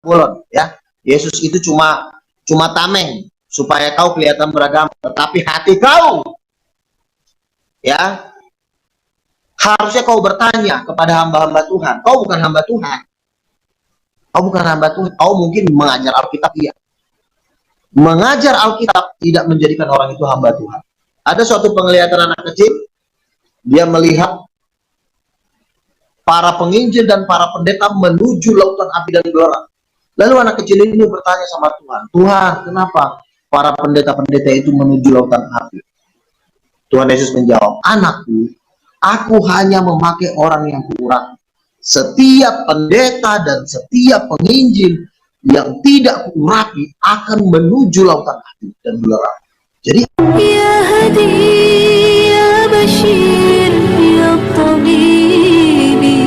bolon, ya. Yesus itu cuma tameng supaya kau kelihatan beragama, tetapi hati kau, ya, harusnya kau bertanya kepada hamba-hamba Tuhan. Kau bukan hamba Tuhan. Kau bukan hamba Tuhan. Kau mungkin mengajar Alkitab, iya. Mengajar Alkitab tidak menjadikan orang itu hamba Tuhan. Ada suatu penglihatan anak kecil, dia melihat para penginjil dan para pendeta menuju lautan api dan belerang. Lalu anak kecil ini bertanya sama Tuhan, Tuhan, kenapa para pendeta-pendeta itu menuju lautan api? Tuhan Yesus menjawab, anakku, aku hanya memakai orang yang kuurapi. Setiap pendeta dan setiap penginjil yang tidak kuurapi akan menuju lautan api dan belerang. Jadi, ya hadi, ya bashir, ya tabibi,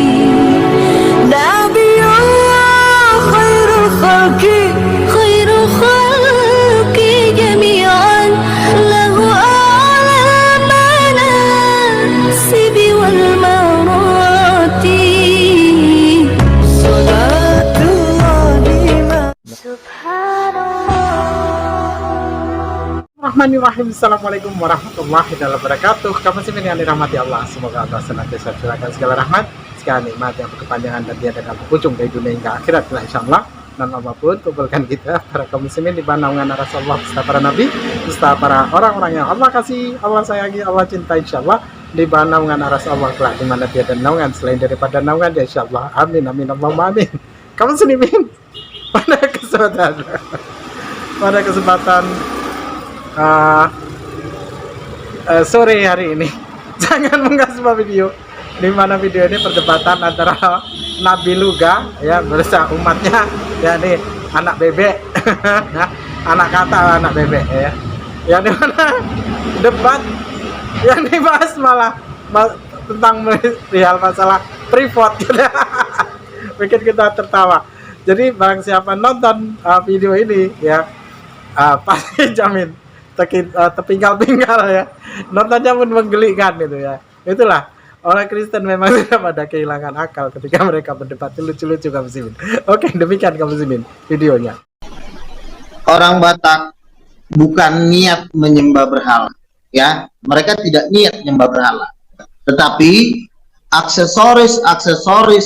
nabiyullah khairul khalqi, khairul khalqi jami'an, lahu a'la manasibi wal marati, salatullahi subhanallah. Bismillahirrahmanirrahim. Assalamualaikum warahmatullahi wabarakatuh. Kamu muslimin yang dirahmati Allah, semoga Allah senantiasa curahkan segala rahmat, segala nikmat yang berkepanjangan dan tiada kata ujung dari dunia hingga akhirat, insyaallah. Dan apapun kumpulkan kita para kaum muslimin di bawah naungan Rasulullah, beserta para nabi, beserta para orang-orang yang Allah kasih, Allah sayangi, Allah cinta, insyaallah di bawah naungan Rasulullah kelak, di mana tiada naungan selain daripada naungan dia, insyaallah. Amin amin Allahumma amin. Kaum muslimin, pada kesempatan sore hari ini jangan mengunggah sebuah video di mana video ini perdebatan antara Nabi Luga ya bersama umatnya, yakni anak bebek anak kata anak bebek ya, yang dimana debat yang dibahas malah tentang perihal masalah privat gitu. Bikin kita tertawa. Jadi barang siapa nonton video ini ya pasti jamin terpinggal-pinggal ya, nontonnya pun menggelikan gitu ya. Itulah orang Kristen memang sudah pada kehilangan akal ketika mereka berdebat lucu-lucu kaum muslimin. Oke, demikian kaum muslimin videonya. Orang Batak bukan niat menyembah berhala ya, mereka tidak niat menyembah berhala, tetapi aksesoris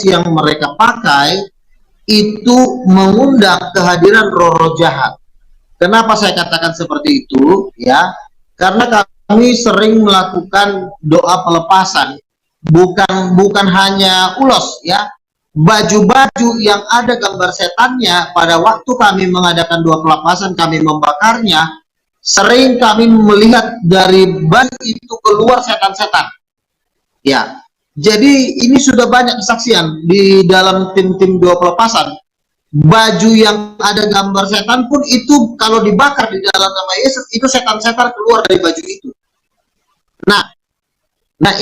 yang mereka pakai itu mengundang kehadiran roh-roh jahat. Kenapa saya katakan seperti itu? Ya, karena kami sering melakukan doa pelepasan, bukan hanya ulos, ya, baju-baju yang ada gambar setannya. Pada waktu kami mengadakan doa pelepasan, kami membakarnya, sering kami melihat dari baju itu keluar setan-setan. Ya, jadi ini sudah banyak kesaksian di dalam tim-tim doa pelepasan. Baju yang ada gambar setan pun itu kalau dibakar di dalam nama Yesus, itu setan-setan keluar dari baju itu. Nah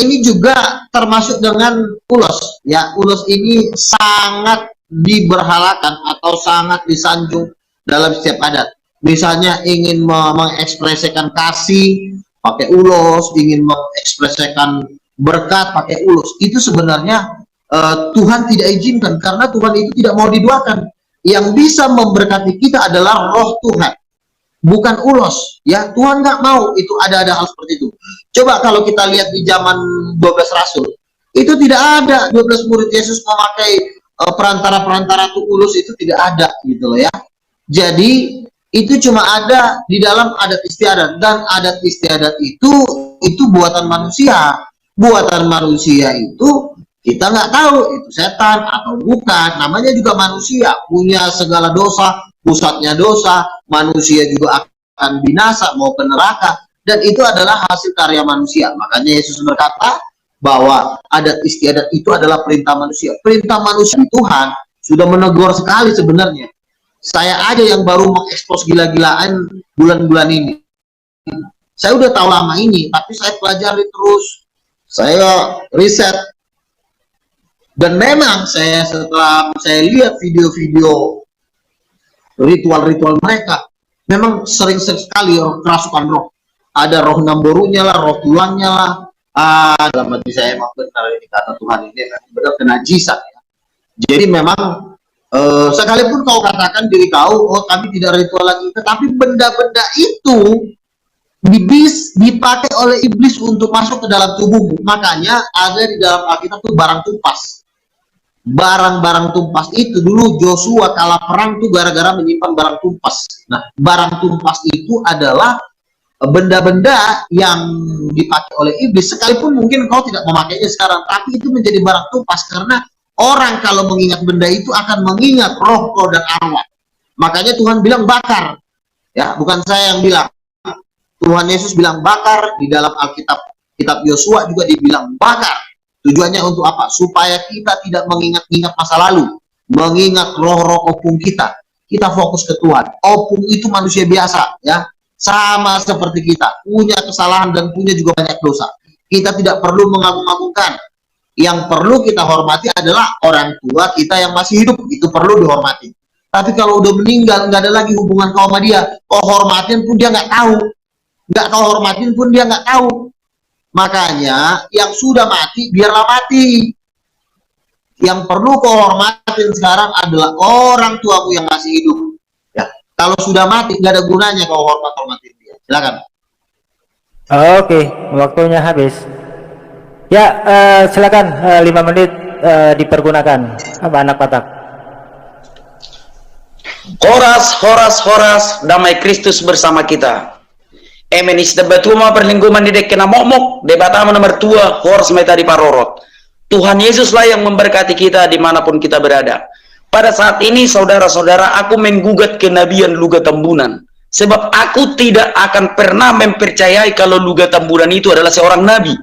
ini juga termasuk dengan ulos ya. Ulos ini sangat diberhalakan atau sangat disanjung dalam setiap adat. Misalnya ingin mengekspresikan kasih pakai ulos, ingin mengekspresikan berkat pakai ulos. Itu sebenarnya Tuhan tidak izinkan, karena Tuhan itu tidak mau diduakan. Yang bisa memberkati kita adalah roh Tuhan, bukan ulos ya. Tuhan nggak mau itu ada hal seperti itu. Coba kalau kita lihat di zaman 12 rasul, itu tidak ada 12 murid Yesus memakai perantara-perantara itu, ulos itu tidak ada gitu loh ya. Jadi itu cuma ada di dalam adat istiadat, dan adat istiadat itu buatan manusia. Buatan manusia itu kita nggak tahu itu setan atau bukan, namanya juga manusia, punya segala dosa, pusatnya dosa, manusia juga akan binasa, mau ke neraka, dan itu adalah hasil karya manusia. Makanya Yesus berkata bahwa adat istiadat itu adalah perintah manusia. Perintah manusia Tuhan sudah menegur sekali sebenarnya. Saya aja yang baru mengekspos gila-gilaan bulan-bulan ini. Saya udah tahu lama ini, tapi saya pelajari terus, saya riset. Dan memang setelah saya lihat video-video ritual-ritual mereka, memang sering sekali kerasukan roh. Ada roh namborunya lah, roh tulangnya lah. Dalam hati saya memang benar ini kata Tuhan, ini benar kenajisan ya. Jadi memang Sekalipun kau katakan diri kau, oh kami tidak ritual lagi, tetapi benda-benda itu dipakai oleh iblis untuk masuk ke dalam tubuhmu. Makanya ada di dalam Alkitab tuh barang tumpas. Barang-barang tumpas itu dulu Joshua kalah perang tuh gara-gara menyimpan barang tumpas. Nah, barang tumpas itu adalah benda-benda yang dipakai oleh iblis. Sekalipun mungkin kau tidak memakainya sekarang, tapi itu menjadi barang tumpas karena orang kalau mengingat benda itu akan mengingat roh-roh dan arwah. Makanya Tuhan bilang bakar. Ya, bukan saya yang bilang. Tuhan Yesus bilang bakar, di dalam Alkitab, kitab Yosua juga dibilang bakar. Tujuannya untuk apa? Supaya kita tidak mengingat-ingat masa lalu, mengingat roh-roh opung kita. Kita fokus ke Tuhan. Opung itu manusia biasa, ya, sama seperti kita, punya kesalahan dan punya juga banyak dosa. Kita tidak perlu mengagung-agungkan. Yang perlu kita hormati adalah orang tua kita yang masih hidup, itu perlu dihormati. Tapi kalau udah meninggal, nggak ada lagi hubungan kau sama dia, kau hormatin pun dia nggak tahu. Nggak kau hormatin pun dia nggak tahu. Makanya yang sudah mati biarlah mati. Yang perlu kau hormatin sekarang adalah orang tuamu yang masih hidup. Ya, kalau sudah mati nggak ada gunanya kau hormatin dia. Silakan. Oke, waktunya habis. Ya, silakan 5 menit dipergunakan. Apa anak Batak? Horas, horas, horas, damai Kristus bersama kita. Emenis debatuma perlingkuman di dekena momok, debatama nomor 2, horas meta di parorot. Tuhan Yesuslah yang memberkati kita dimanapun kita berada. Pada saat ini, saudara-saudara, aku menggugat kenabian Luga Tambunan. Sebab aku tidak akan pernah mempercayai kalau Luga Tambunan itu adalah seorang nabi.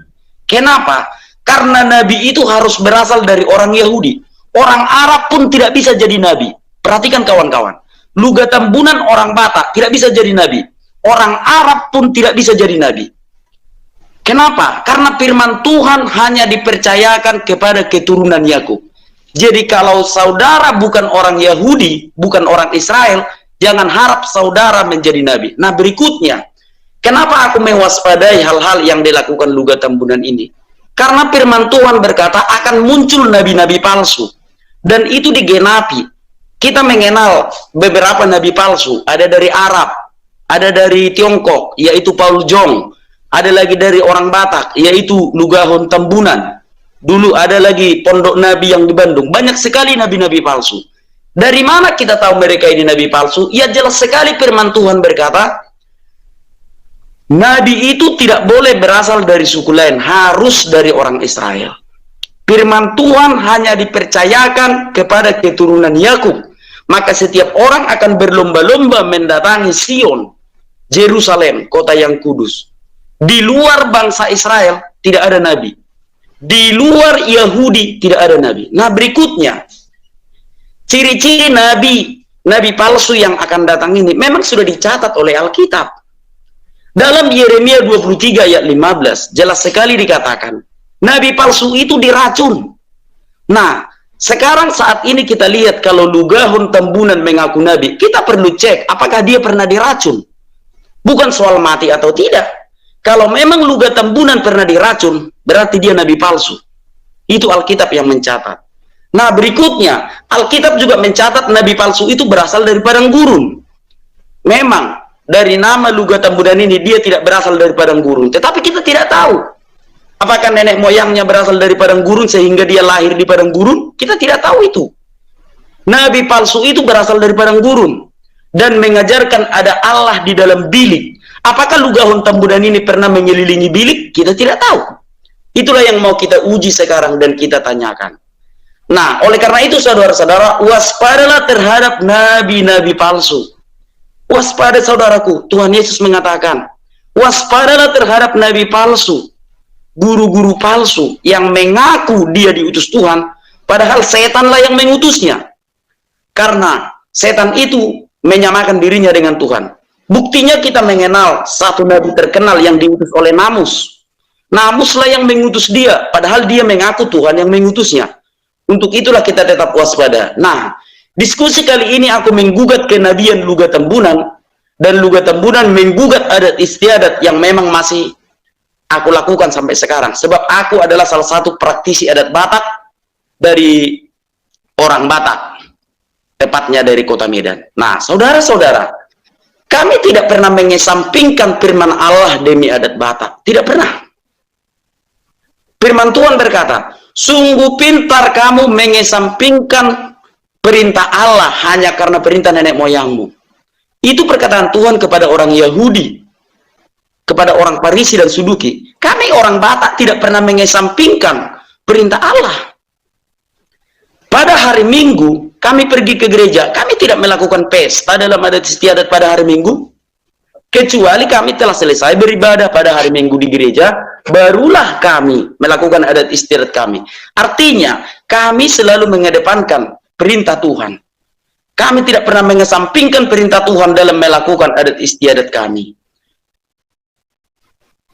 Kenapa? Karena nabi itu harus berasal dari orang Yahudi. Orang Arab pun tidak bisa jadi nabi. Perhatikan kawan-kawan. Luga Tambunan orang Batak tidak bisa jadi nabi. Orang Arab pun tidak bisa jadi nabi. Kenapa? Karena firman Tuhan hanya dipercayakan kepada keturunan Yakub. Jadi kalau saudara bukan orang Yahudi, bukan orang Israel, jangan harap saudara menjadi nabi. Nah, berikutnya, kenapa aku mewaspadai hal-hal yang dilakukan Luga Tambunan ini? Karena firman Tuhan berkata akan muncul nabi-nabi palsu. Dan itu digenapi. Kita mengenal beberapa nabi palsu. Ada dari Arab, ada dari Tiongkok, yaitu Paul Jong. Ada lagi dari orang Batak, yaitu Lugahon Tambunan. Dulu ada lagi Pondok Nabi yang di Bandung. Banyak sekali nabi-nabi palsu. Dari mana kita tahu mereka ini nabi palsu? Ya jelas sekali firman Tuhan berkata, nabi itu tidak boleh berasal dari suku lain, harus dari orang Israel. Firman Tuhan hanya dipercayakan kepada keturunan Yakub. Maka setiap orang akan berlomba-lomba mendatangi Sion, Yerusalem, kota yang kudus. Di luar bangsa Israel tidak ada nabi. Di luar Yahudi tidak ada nabi. Nah, berikutnya, ciri-ciri nabi palsu yang akan datang ini memang sudah dicatat oleh Alkitab. Dalam Yeremia 23 ayat 15 jelas sekali dikatakan, nabi palsu itu diracun. Nah, sekarang saat ini kita lihat kalau Lugahon Tambunan mengaku nabi, kita perlu cek apakah dia pernah diracun. Bukan soal mati atau tidak. Kalau memang Luga Tambunan pernah diracun, berarti dia nabi palsu. Itu Alkitab yang mencatat. Nah, berikutnya, Alkitab juga mencatat nabi palsu itu berasal dari padang gurun. Memang, dari nama Luga Tambunan ini, dia tidak berasal dari padang gurun. Tetapi kita tidak tahu. Apakah nenek moyangnya berasal dari padang gurun sehingga dia lahir di padang gurun? Kita tidak tahu itu. Nabi palsu itu berasal dari padang gurun. Dan mengajarkan ada Allah di dalam bilik. Apakah Lugahon Tambunan ini pernah menyelilingi bilik? Kita tidak tahu. Itulah yang mau kita uji sekarang dan kita tanyakan. Nah, oleh karena itu saudara-saudara, waspadalah terhadap nabi-nabi palsu. Waspada saudaraku, Tuhan Yesus mengatakan, waspadalah terhadap nabi palsu, guru-guru palsu yang mengaku dia diutus Tuhan, padahal setanlah yang mengutusnya. Karena setan itu menyamakan dirinya dengan Tuhan. Buktinya kita mengenal satu nabi terkenal yang diutus oleh Namus. Namuslah yang mengutus dia, padahal dia mengaku Tuhan yang mengutusnya. Untuk itulah kita tetap waspada. Nah, diskusi kali ini aku menggugat kenabian Luga Tambunan, dan Luga Tambunan menggugat adat istiadat yang memang masih aku lakukan sampai sekarang. Sebab aku adalah salah satu praktisi adat Batak dari orang Batak. tepatnya dari kota Medan. Nah, saudara-saudara, kami tidak pernah mengesampingkan firman Allah demi adat Batak. Tidak pernah. Firman Tuhan berkata, sungguh pintar kamu mengesampingkan perintah Allah hanya karena perintah nenek moyangmu. Itu perkataan Tuhan kepada orang Yahudi, kepada orang Parisi dan Suduki. Kami orang Batak tidak pernah mengesampingkan perintah Allah. Pada hari Minggu, kami pergi ke gereja. Kami tidak melakukan pesta dalam adat istiadat pada hari Minggu. Kecuali kami telah selesai beribadah pada hari Minggu di gereja, barulah kami melakukan adat istiadat kami. Artinya, kami selalu mengedepankan perintah Tuhan. Kami tidak pernah mengesampingkan perintah Tuhan dalam melakukan adat istiadat kami.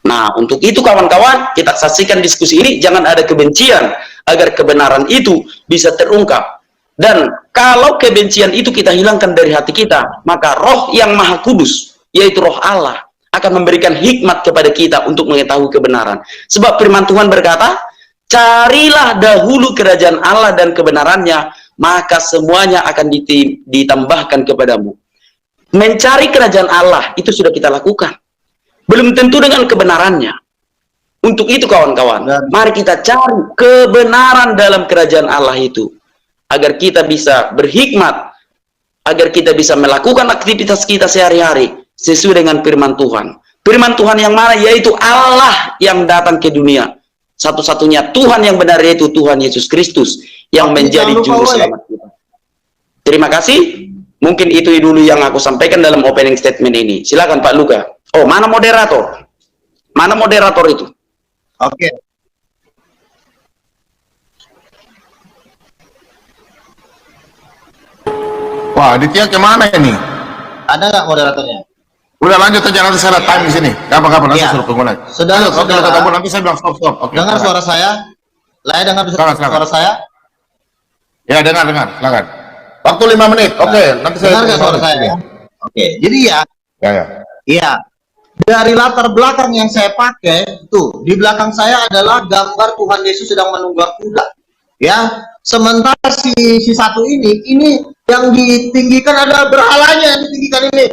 Nah, untuk itu kawan-kawan, kita saksikan diskusi ini, jangan ada kebencian, agar kebenaran itu bisa terungkap. Dan kalau kebencian itu kita hilangkan dari hati kita, maka roh yang maha kudus, yaitu roh Allah, akan memberikan hikmat kepada kita untuk mengetahui kebenaran. Sebab firman Tuhan berkata, carilah dahulu kerajaan Allah dan kebenarannya, maka semuanya akan ditambahkan kepadamu. Mencari kerajaan Allah, itu sudah kita lakukan. Belum tentu dengan kebenarannya. Untuk itu kawan-kawan, mari kita cari kebenaran dalam kerajaan Allah itu, agar kita bisa berhikmat, agar kita bisa melakukan aktivitas kita sehari-hari sesuai dengan firman Tuhan. Firman Tuhan yang mana? Yaitu Allah yang datang ke dunia. Satu-satunya Tuhan yang benar, yaitu Tuhan Yesus Kristus yang menjadi juru selamat kita. Terima kasih. Mungkin itu dulu yang aku sampaikan dalam opening statement ini. Silakan Pak Luka. Oh, mana moderator? Mana moderator itu? Oke. Wah, Aditya kemana ini? Ada nggak moderatornya? Udah lanjut aja, nanti saya ada time di sini. Kapan-kapan nanti Iya. suruh pengguna. Saudara, Oke, nanti saya bilang stop. Oke. Dengar silakan. suara saya? Laya dengar Silakan. suara saya? Ya, dengar. Silakan. Waktu 5 menit. Oke, nanti saya Dengar nggak suara saya? Oke. Jadi ya, Ya. iya. Dari latar belakang yang saya pakai, tuh di belakang saya adalah gambar Tuhan Yesus sedang menunggang kuda. Ya, sementara si satu ini yang ditinggikan adalah berhalanya yang ditinggikan ini.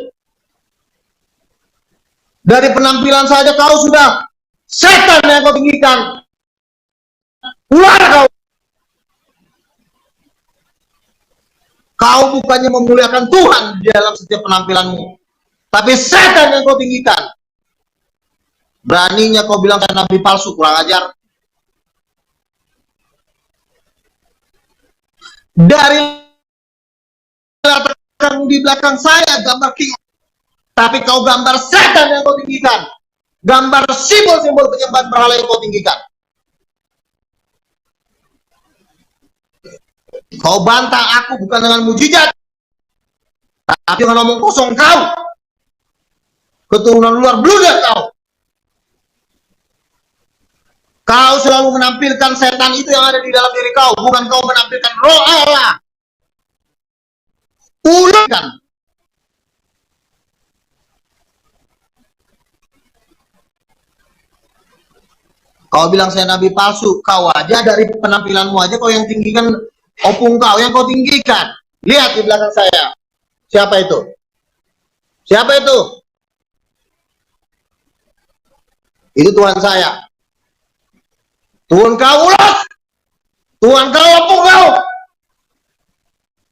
Dari penampilan saja kau sudah setan yang kau tinggikan. Keluar kau. Kau bukannya memuliakan Tuhan di dalam setiap penampilanmu, tapi setan yang kau tinggikan. Beraninya kau bilang saya nabi palsu, kurang ajar. Dari di belakang saya gambar king, tapi kau gambar setan yang kau tinggikan. Gambar simbol-simbol penyembahan berhala yang kau tinggikan. Kau bantah aku bukan dengan mujizat, tapi dengan ngomong kosong kau. Keturunan luar bludak kau. Kau selalu menampilkan setan itu yang ada di dalam diri kau, bukan kau menampilkan roh Allah. Ulangkan. Kau bilang saya nabi palsu, kau aja dari penampilanmu aja kau yang tinggikan opung kau yang kau tinggikan. Lihat di belakang saya. Siapa itu? Siapa itu? Itu Tuhan saya. Tuhan kau ulas, Tuhan kau opung kau,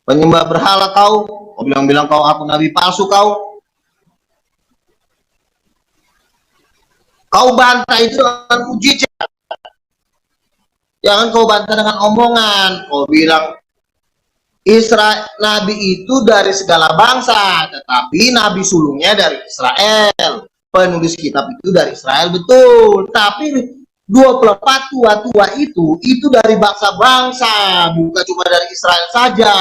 penyembah berhala kau bilang-bilang kau aku nabi palsu kau bantah itu dengan mujizat. Jangan kau bantah dengan omongan. Kau bilang Israel, nabi itu dari segala bangsa, tetapi nabi sulungnya dari Israel. Penulis kitab itu dari Israel, betul, tapi 24 tua-tua itu dari bangsa-bangsa, bukan cuma dari Israel saja.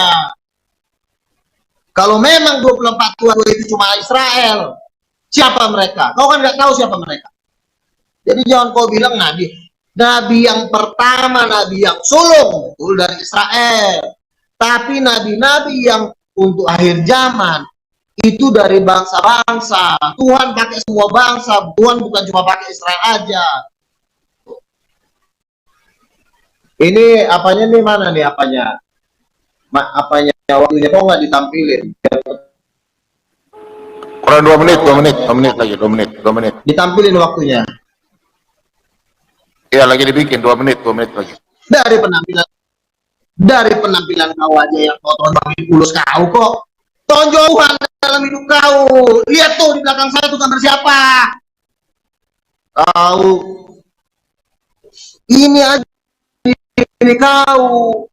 Kalau memang 24 tua-tua itu cuma Israel, siapa mereka? Kau kan nggak tahu siapa mereka. Jadi jangan kau bilang nabi yang pertama, nabi yang sulung itu dari Israel. Tapi nabi-nabi yang untuk akhir zaman itu dari bangsa-bangsa. Tuhan pakai semua bangsa, Tuhan bukan cuma pakai Israel aja. Ini apanya nih, mana nih apanya? apanya waktunya kok nggak ditampilin? Kurang 2 menit, 2 menit, 2 menit lagi, 2 menit, 2 menit. Ditampilin waktunya. Iya, lagi dibikin 2 menit, 2 menit lagi. Dari penampilan kau aja yang kau tonjol mulus kau kok. Tonjolan dalam hidup kau. Lihat tuh di belakang saya tuh gambar siapa? Kau. Ini aja ini kau.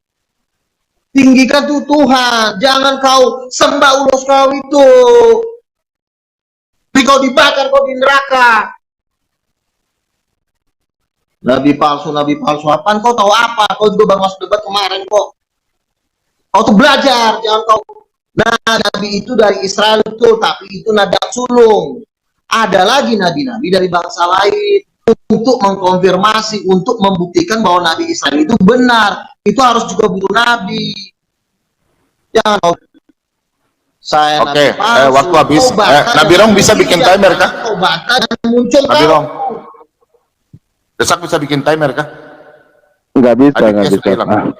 Tinggikan tuh Tuhan. Jangan kau sembah ulos kau itu. Tapi kau dibakar, kau di neraka. Nabi palsu apaan? Kau tahu apa? Kau juga baru masuk debat kemarin kok. Kau tuh belajar, jangan kau. Nah, Nabi itu dari Israel betul, tapi itu nada sulung. Ada lagi nabi-nabi dari bangsa lain untuk mengkonfirmasi, untuk membuktikan bahwa Nabi Israel itu benar. Itu harus juga butuh nabi. Jangan kau. Saya Oke, nabi palsu. waktu habis. Nabi Rong bisa bikin timer kah? Kau bantah dan muncul Nabi kau. Rong. Desak bisa bikin timer kah? Nggak bisa, Aditya nggak sudah bisa. hilang.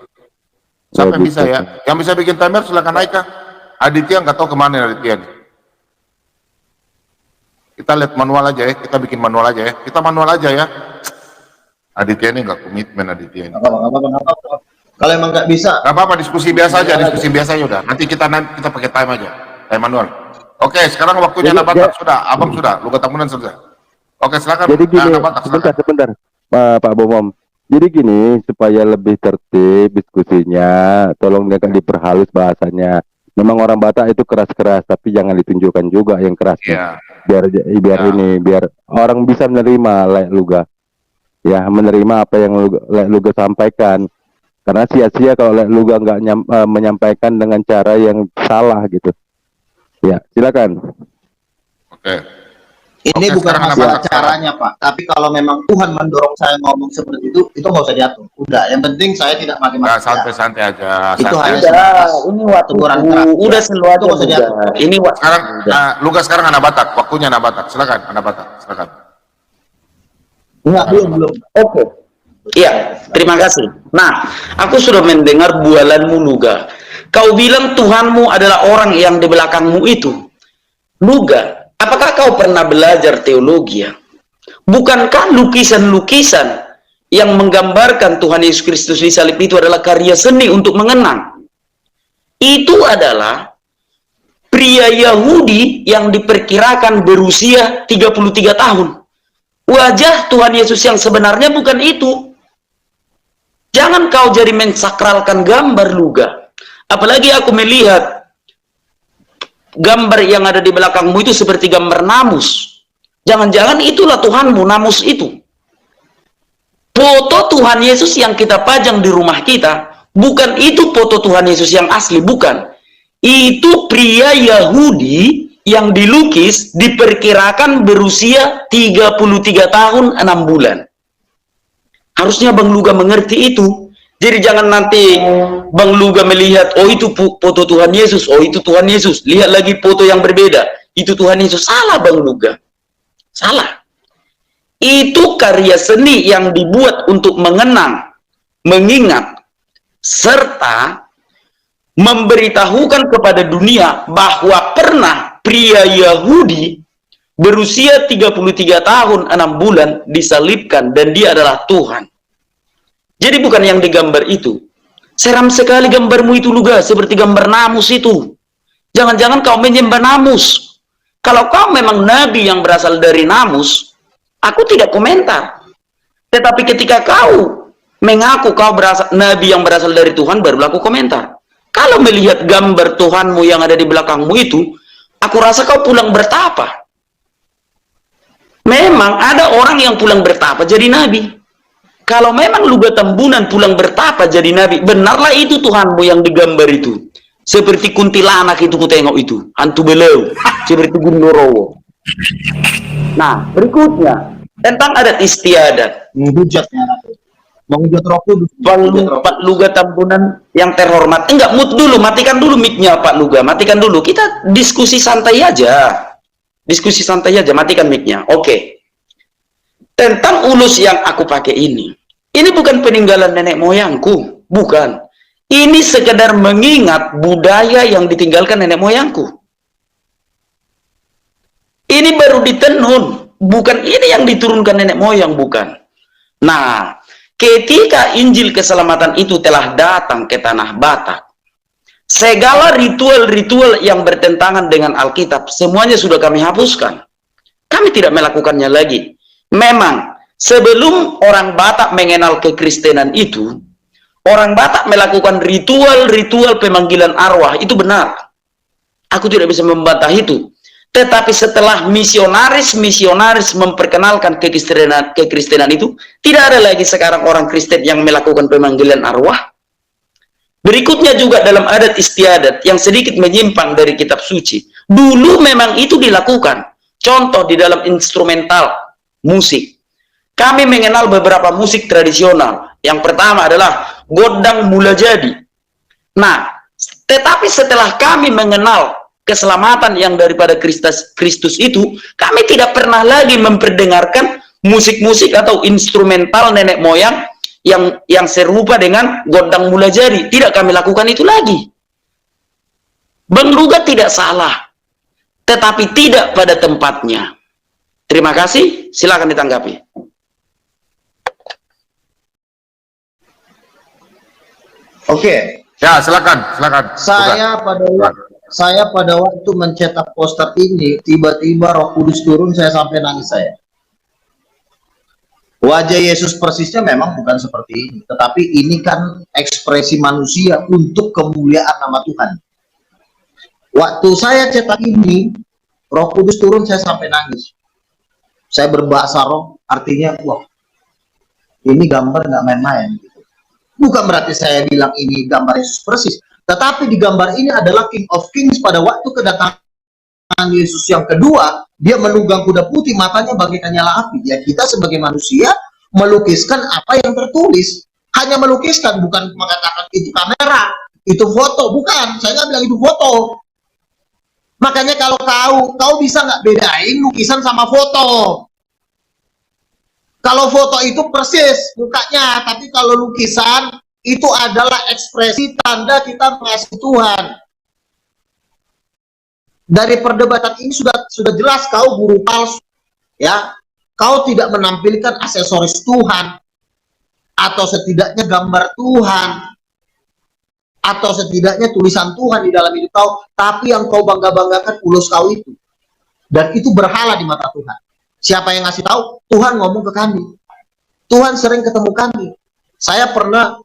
Siapa yang bisa ya? Yang bisa bikin timer silakan naik kah? Aditya nggak tahu kemana Aditya. Kita lihat manual aja ya, kita bikin manual aja ya. Kita manual aja ya. Aditya ini nggak komitmen Aditya ini. Apa. Kalau emang nggak bisa, Nggak apa-apa, diskusi biasa aja, diskusi biasa aja udah. Nanti kita pakai time aja, time manual. Oke, sekarang waktunya Jadi, Nabatak sudah, Abang sudah, Luka Tambunan sudah. Oke, silakan. Jadi gini, Nabatak, silakan. sebentar, Pak Bomom. Jadi gini, supaya lebih tertib diskusinya, tolong jangan diperhalus bahasanya. Memang orang Batak itu keras-keras, tapi jangan ditunjukkan juga yang kerasnya. Iya. Biar Ya. ini, biar orang bisa menerima Lek Luga. Ya, menerima apa yang Lek Luga sampaikan. Karena sia-sia kalau Lek Luga nggak menyampaikan dengan cara yang salah gitu. Ya, silakan. Oke. ini Oke, bukan sekarang masalah Nabatak, caranya Pak. Tapi kalau memang Tuhan mendorong saya ngomong seperti itu nggak usah diatur. Udah, yang penting saya tidak pakai Nah, masker. santai-santai aja. Itu santai hanya aja. sebatas Ini waktu teguran keras. udah selalu Itu nggak usah aja. diatur. Ini waktu Sekarang, Luka sekarang Nabatak, waktunya Nabatak. Silakan, Nabatak, silakan. Enggak, belum. Oke. Iya, terima kasih. Nah, aku sudah mendengar bualanmu Luga. Kau bilang Tuhanmu adalah orang yang di belakangmu itu. Luga, apakah kau pernah belajar teologi ya? Bukankah lukisan-lukisan yang menggambarkan Tuhan Yesus Kristus di salib itu adalah karya seni untuk mengenang? Itu adalah pria Yahudi yang diperkirakan berusia 33 tahun. Wajah Tuhan Yesus yang sebenarnya bukan itu. Jangan kau jadi mensakralkan gambar Luga. Apalagi aku melihat gambar yang ada di belakangmu itu seperti gambar namus. Jangan-jangan itulah Tuhanmu, namus itu. Foto Tuhan Yesus yang kita pajang di rumah kita, bukan itu foto Tuhan Yesus yang asli, bukan. Itu pria Yahudi yang dilukis diperkirakan berusia 33 tahun 6 bulan. Harusnya Bang Luga mengerti itu. Jadi jangan nanti Bang Luga melihat, oh itu foto Tuhan Yesus, oh itu Tuhan Yesus. Lihat lagi foto yang berbeda, itu Tuhan Yesus. Salah Bang Luga. Salah. Itu karya seni yang dibuat untuk mengenang, mengingat, serta memberitahukan kepada dunia bahwa pernah pria Yahudi berusia 33 tahun 6 bulan disalibkan dan dia adalah Tuhan. Jadi bukan yang digambar itu. Seram sekali gambarmu itu Luga, seperti gambar namus itu. Jangan-jangan kau menyembah namus. Kalau kau memang nabi yang berasal dari namus, aku tidak komentar. Tetapi ketika kau mengaku kau berasal nabi yang berasal dari Tuhan, barulah aku komentar. Kalau melihat gambar Tuhanmu yang ada di belakangmu itu, aku rasa kau pulang bertapa. Memang ada orang yang pulang bertapa jadi nabi. Kalau memang Luga Tambunan pulang bertapa jadi nabi, benarlah itu Tuhanmu yang digambar itu. Seperti kuntilanak itu ku tengok itu, hantu belau, seperti Gundorowo. Nah, berikutnya tentang adat istiadat. Menghujatnya. Menghujat Roh Kudus. Pak Luga Tambunan yang terhormat. Enggak, mute dulu, matikan dulu mic-nya Pak Luga, matikan dulu. Kita diskusi santai aja. Diskusi santai aja, matikan mic-nya. Oke. Tentang ulus yang aku pakai ini bukan peninggalan nenek moyangku, bukan. Ini sekedar mengingat budaya yang ditinggalkan nenek moyangku. Ini baru ditenun, bukan ini yang diturunkan nenek moyang, bukan. Nah, ketika Injil keselamatan itu telah datang ke tanah Batak, segala ritual-ritual yang bertentangan dengan Alkitab, semuanya sudah kami hapuskan. Kami tidak melakukannya lagi. Memang, sebelum orang Batak mengenal kekristenan itu, orang Batak melakukan ritual-ritual pemanggilan arwah, itu benar. Aku tidak bisa membantah itu. Tetapi setelah misionaris memperkenalkan kekristenan itu, tidak ada lagi sekarang orang Kristen yang melakukan pemanggilan arwah. Berikutnya juga dalam adat istiadat yang sedikit menyimpang dari kitab suci. Dulu memang itu dilakukan. Contoh di dalam instrumental musik. Kami mengenal beberapa musik tradisional. Yang pertama adalah Godang Mula Jadi. Nah, tetapi setelah kami mengenal keselamatan yang daripada Kristus itu, kami tidak pernah lagi memperdengarkan musik-musik atau instrumental nenek moyang yang serupa dengan Godang Mula Jadi. Tidak kami lakukan itu lagi. Bang Luga tidak salah, tetapi tidak pada tempatnya. Terima kasih, silakan ditanggapi. Oke, Ya, silakan. saya pada waktu mencetak poster ini, tiba-tiba Roh Kudus turun, saya sampai nangis saya. Wajah Yesus persisnya memang bukan seperti ini, tetapi ini kan ekspresi manusia untuk kemuliaan nama Tuhan. Waktu saya cetak ini, Roh Kudus turun, saya sampai nangis. Saya berbahasa roh, artinya, wah, ini gambar nggak main-main. Bukan berarti saya bilang ini gambar Yesus persis, tetapi di gambar ini adalah King of Kings pada waktu kedatangan Yesus yang kedua, dia menunggang kuda putih, matanya bagaikan nyala api. Ya, kita sebagai manusia melukiskan apa yang tertulis, hanya melukiskan, bukan mengatakan itu kamera, itu foto, bukan. Saya nggak bilang itu foto. Makanya kalau kau bisa nggak bedain lukisan sama foto. Kalau foto itu persis mukanya, tapi kalau lukisan itu adalah ekspresi tanda kita mengasihi Tuhan. Dari perdebatan ini sudah jelas kau guru palsu, ya. Kau tidak menampilkan aksesoris Tuhan, atau setidaknya gambar Tuhan, atau setidaknya tulisan Tuhan di dalam hidup kau, tapi yang kau bangga-banggakan ulos kau itu, dan itu berhala di mata Tuhan. Siapa yang ngasih tahu? Tuhan ngomong ke kami. Tuhan sering ketemu kami. Saya pernah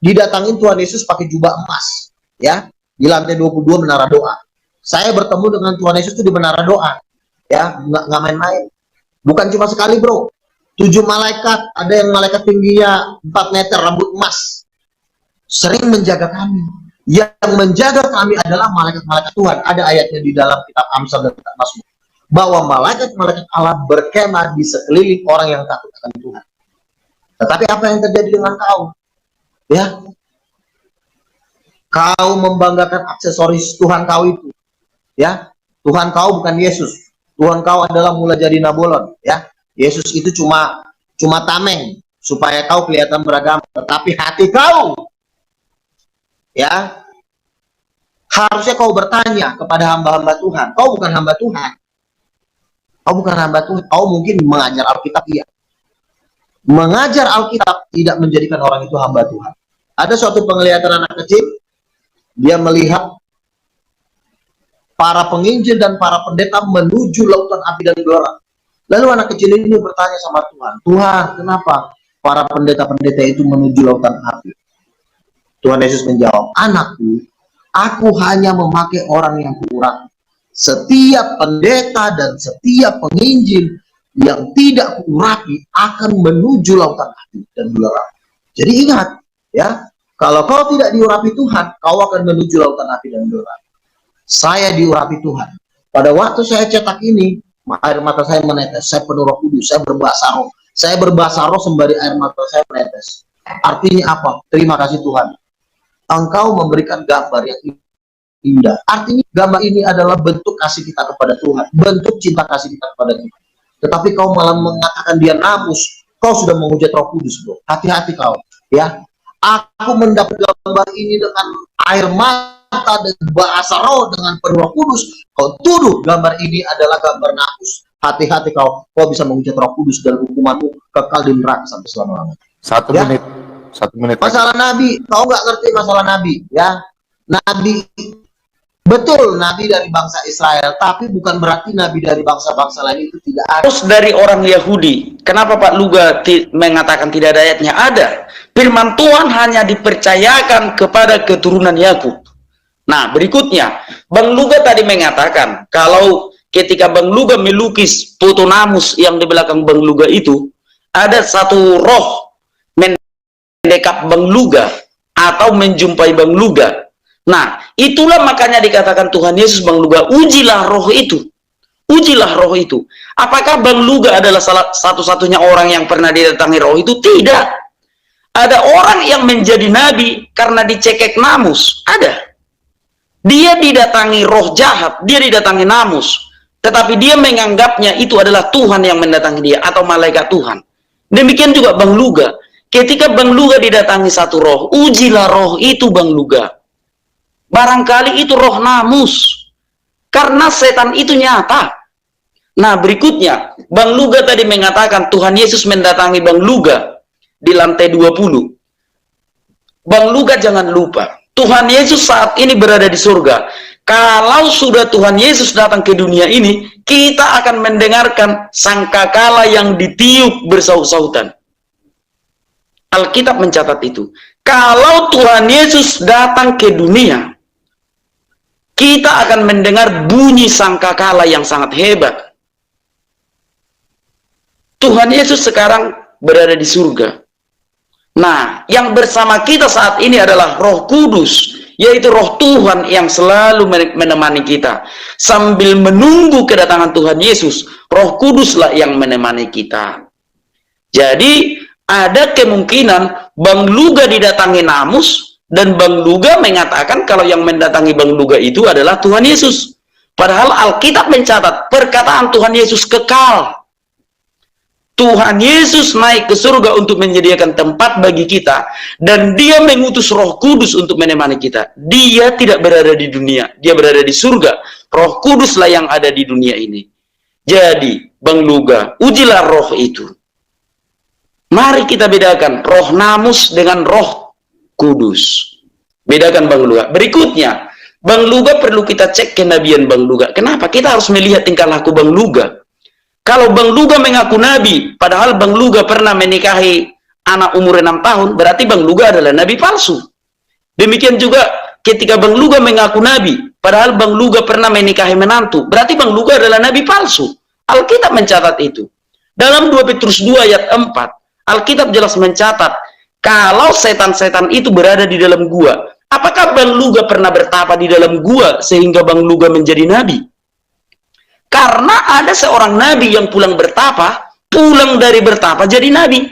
didatangin Tuhan Yesus pakai jubah emas, ya, di lantai 22 menara doa. Saya bertemu dengan Tuhan Yesus itu di menara doa, ya, nggak main-main. Bukan cuma sekali, bro. 7 malaikat, ada yang malaikat tingginya 4 meter, rambut emas, sering menjaga kami. Yang menjaga kami adalah malaikat-malaikat Tuhan. Ada ayatnya di dalam kitab Amsal dan kitab Mazmur, bahwa malaikat-malaikat Allah berkemah di sekeliling orang yang takut akan Tuhan. Tetapi apa yang terjadi dengan kau? Ya, kau membanggakan aksesoris Tuhan kau itu. Ya, Tuhan kau bukan Yesus. Tuhan kau adalah Mula Jadi Nabolon. Ya, Yesus itu cuma tameng supaya kau kelihatan beragama. Tetapi hati kau, ya, harusnya kau bertanya kepada hamba-hamba Tuhan. Kau bukan hamba Tuhan. Kau bukan hamba Tuhan, kau mungkin mengajar Alkitab, iya. Mengajar Alkitab tidak menjadikan orang itu hamba Tuhan. Ada suatu penglihatan anak kecil, dia melihat para penginjil dan para pendeta menuju lautan api dan gelora. Lalu anak kecil ini bertanya sama Tuhan, Tuhan, kenapa para pendeta-pendeta itu menuju lautan api? Tuhan Yesus menjawab, anakku, aku hanya memakai orang yang kuurapi. Setiap pendeta dan setiap penginjil yang tidak kuurapi akan menuju lautan api dan gelora. Jadi ingat, ya, kalau kau tidak diurapi Tuhan, kau akan menuju lautan api dan gelora. Saya diurapi Tuhan. Pada waktu saya cetak ini, air mata saya menetes. Saya penuh Roh Kudus. Saya berbahasa roh. Saya berbahasa roh sembari air mata saya menetes. Artinya apa? Terima kasih Tuhan. Engkau memberikan gambar yang indah. Artinya gambar ini adalah bentuk kasih kita kepada Tuhan, bentuk cinta kasih kita kepada Tuhan. Tetapi kau malah mengatakan dia namus, kau sudah menghujat Roh Kudus, bro. Hati-hati kau, ya. aku mendapat gambar ini dengan air mata dan bahasa roh dengan penuh Roh Kudus, kau tuduh gambar ini adalah gambar nakus. Hati-hati kau bisa menghujat Roh Kudus dan hukumanmu kekal di neraka sampai selama-lamanya. 1 Ya. menit. 1 menit. Masalah Nabi, kau nggak ngerti masalah Nabi, ya. Nabi, betul Nabi dari bangsa Israel, tapi bukan berarti Nabi dari bangsa-bangsa lain itu tidak ada. Terus dari orang Yahudi, kenapa Pak Luga mengatakan tidak ada ayatnya? Ada. Firman Tuhan hanya dipercayakan kepada keturunan Yakub. Nah, berikutnya, Bang Luga tadi mengatakan, kalau ketika Bang Luga melukis foto namus yang di belakang Bang Luga itu, ada satu roh mendekat Bang Luga, atau menjumpai Bang Luga. Nah, itulah makanya dikatakan Tuhan Yesus, Bang Luga, ujilah roh itu. Ujilah roh itu. Apakah Bang Luga adalah satu-satunya orang yang pernah didatangi roh itu? Tidak. Ada orang yang menjadi nabi karena dicekek namus. Ada. Dia didatangi roh jahat, dia didatangi namus. Tetapi dia menganggapnya itu adalah Tuhan yang mendatangi dia, atau malaikat Tuhan. Demikian juga Bang Luga. Ketika Bang Luga didatangi satu roh, ujilah roh itu Bang Luga. Barangkali itu roh namus. Karena setan itu nyata. Nah, berikutnya, Bang Luga tadi mengatakan Tuhan Yesus mendatangi Bang Luga di lantai 20. Bang Luga jangan lupa, Tuhan Yesus saat ini berada di surga. Kalau sudah Tuhan Yesus datang ke dunia ini, kita akan mendengarkan sangkakala yang ditiup bersaut-sautan. Alkitab mencatat itu. Kalau Tuhan Yesus datang ke dunia, kita akan mendengar bunyi sangkakala yang sangat hebat. Tuhan Yesus sekarang berada di surga. Nah, yang bersama kita saat ini adalah Roh Kudus, yaitu Roh Tuhan yang selalu menemani kita. Sambil menunggu kedatangan Tuhan Yesus, Roh Kuduslah yang menemani kita. Jadi, ada kemungkinan Bang Luga didatangi namus, dan Bang Luga mengatakan kalau yang mendatangi Bang Luga itu adalah Tuhan Yesus. Padahal Alkitab mencatat perkataan Tuhan Yesus kekal. Tuhan Yesus naik ke surga untuk menyediakan tempat bagi kita, dan dia mengutus Roh Kudus untuk menemani kita. Dia tidak berada di dunia, dia berada di surga. Roh Kuduslah yang ada di dunia ini. Jadi, Bang Luga, ujilah roh itu. Mari kita bedakan roh namus dengan Roh Kudus. Bedakan Bang Luga. Berikutnya, Bang Luga perlu kita cek kenabian Bang Luga. Kenapa? Kita harus melihat tingkah laku Bang Luga. Kalau Bang Luga mengaku nabi, padahal Bang Luga pernah menikahi anak umur 6 tahun, berarti Bang Luga adalah nabi palsu. Demikian juga ketika Bang Luga mengaku nabi, padahal Bang Luga pernah menikahi menantu, berarti Bang Luga adalah nabi palsu. Alkitab mencatat itu. Dalam 2 Petrus 2 ayat 4, Alkitab jelas mencatat, kalau setan-setan itu berada di dalam gua, apakah Bang Luga pernah bertapa di dalam gua sehingga Bang Luga menjadi nabi? Karena ada seorang nabi yang pulang bertapa, pulang dari bertapa jadi nabi.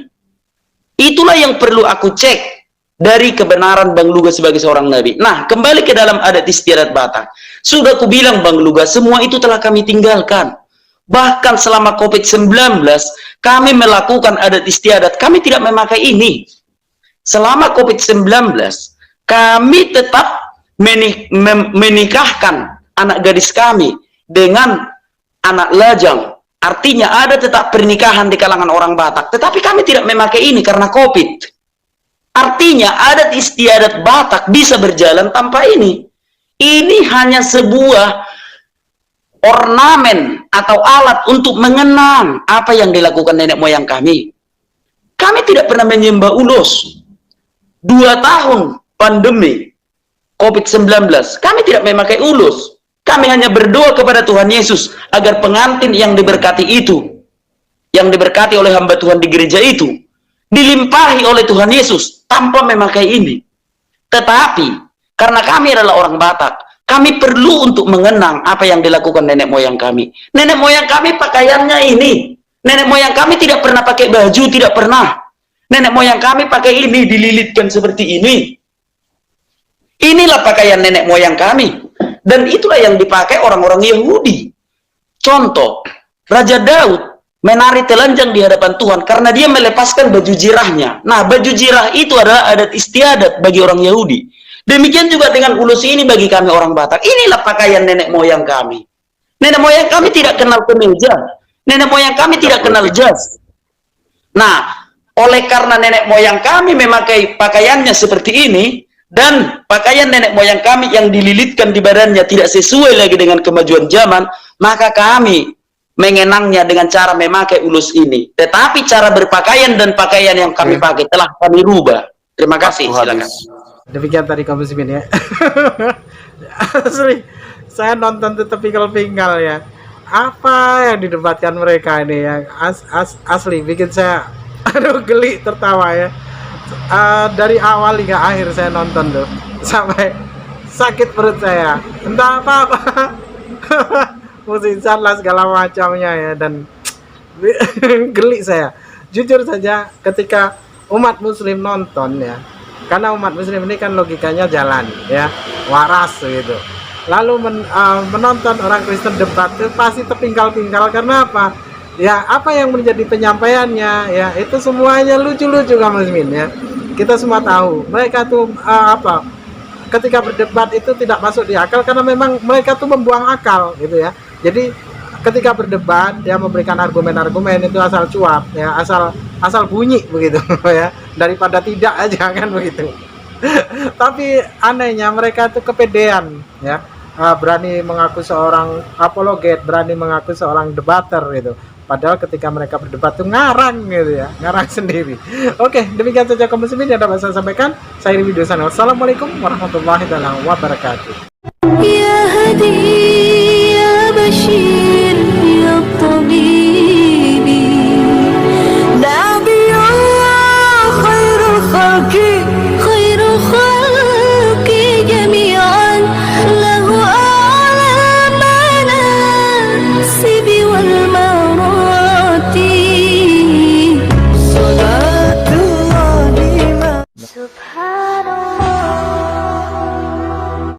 Itulah yang perlu aku cek dari kebenaran Bang Luga sebagai seorang nabi. Nah, kembali ke dalam adat istiadat Batak. Sudah aku bilang Bang Luga, semua itu telah kami tinggalkan. Bahkan selama COVID-19, kami melakukan adat istiadat, kami tidak memakai ini. Selama COVID-19, kami tetap menikahkan anak gadis kami dengan anak lajang. Artinya ada tetap pernikahan di kalangan orang Batak, tetapi kami tidak memakai ini karena COVID. Artinya adat istiadat Batak bisa berjalan tanpa ini. Ini hanya sebuah ornamen atau alat untuk mengenang apa yang dilakukan nenek moyang kami. Kami tidak pernah menyembah ulos. 2 tahun pandemi COVID-19, kami tidak memakai ulos. Kami hanya berdoa kepada Tuhan Yesus agar pengantin yang diberkati itu, yang diberkati oleh hamba Tuhan di gereja itu, dilimpahi oleh Tuhan Yesus tanpa memakai ini. Tetapi karena kami adalah orang Batak, kami perlu untuk mengenang apa yang dilakukan nenek moyang kami. Nenek moyang kami pakaiannya ini. Nenek moyang kami tidak pernah pakai baju, tidak pernah. Nenek moyang kami pakai ini, dililitkan seperti ini. Inilah pakaian nenek moyang kami. Dan itulah yang dipakai orang-orang Yahudi. Contoh, Raja Daud menari telanjang di hadapan Tuhan karena dia melepaskan baju jirahnya. Nah, baju jirah itu adalah adat istiadat bagi orang Yahudi. Demikian juga dengan ulus ini bagi kami orang Batak. Inilah pakaian nenek moyang kami. Nenek moyang kami tidak kenal kemeja. Nenek moyang kami tidak kenal jas. Nah, oleh karena nenek moyang kami memakai pakaiannya seperti ini, dan pakaian nenek moyang kami yang dililitkan di badannya tidak sesuai lagi dengan kemajuan zaman, maka kami mengenangnya dengan cara memakai ulus ini. Tetapi cara berpakaian dan pakaian yang kami pakai telah kami rubah. Terima kasih. Silakan. Demikian tadi Kamus Muslimin ya. Asli, saya nonton tuh terpinggal-pinggal ya. Apa yang didebatkan mereka ini ya, asli bikin saya aduh geli tertawa ya. Dari awal hingga akhir saya nonton tuh sampai sakit perut saya. Entah apa-apa. Musisan lah segala macamnya ya, dan geli saya. Jujur saja ketika umat muslim nonton ya, karena umat muslim ini kan logikanya jalan ya, waras gitu. Lalu menonton orang Kristen debat itu pasti terpinggal-pinggal. Karena apa? Ya, apa yang menjadi penyampaiannya ya, itu semuanya lucu-lucu Kaum Muslimin ya. Kita semua tahu mereka tuh ketika berdebat itu tidak masuk di akal, karena memang mereka tuh membuang akal gitu ya. Jadi ketika berdebat dia memberikan argumen-argumen itu asal cuap ya, asal bunyi begitu ya, daripada tidak aja kan begitu. Tapi anehnya mereka itu kepedean ya, berani mengaku seorang apologet, berani mengaku seorang debater gitu. Padahal ketika mereka berdebat tuh ngarang gitu ya, ngarang sendiri. Oke, demikian saja Kaum Muslimin yang dapat saya sampaikan. Saya Ridwan. Wassalamualaikum warahmatullahi wabarakatuh.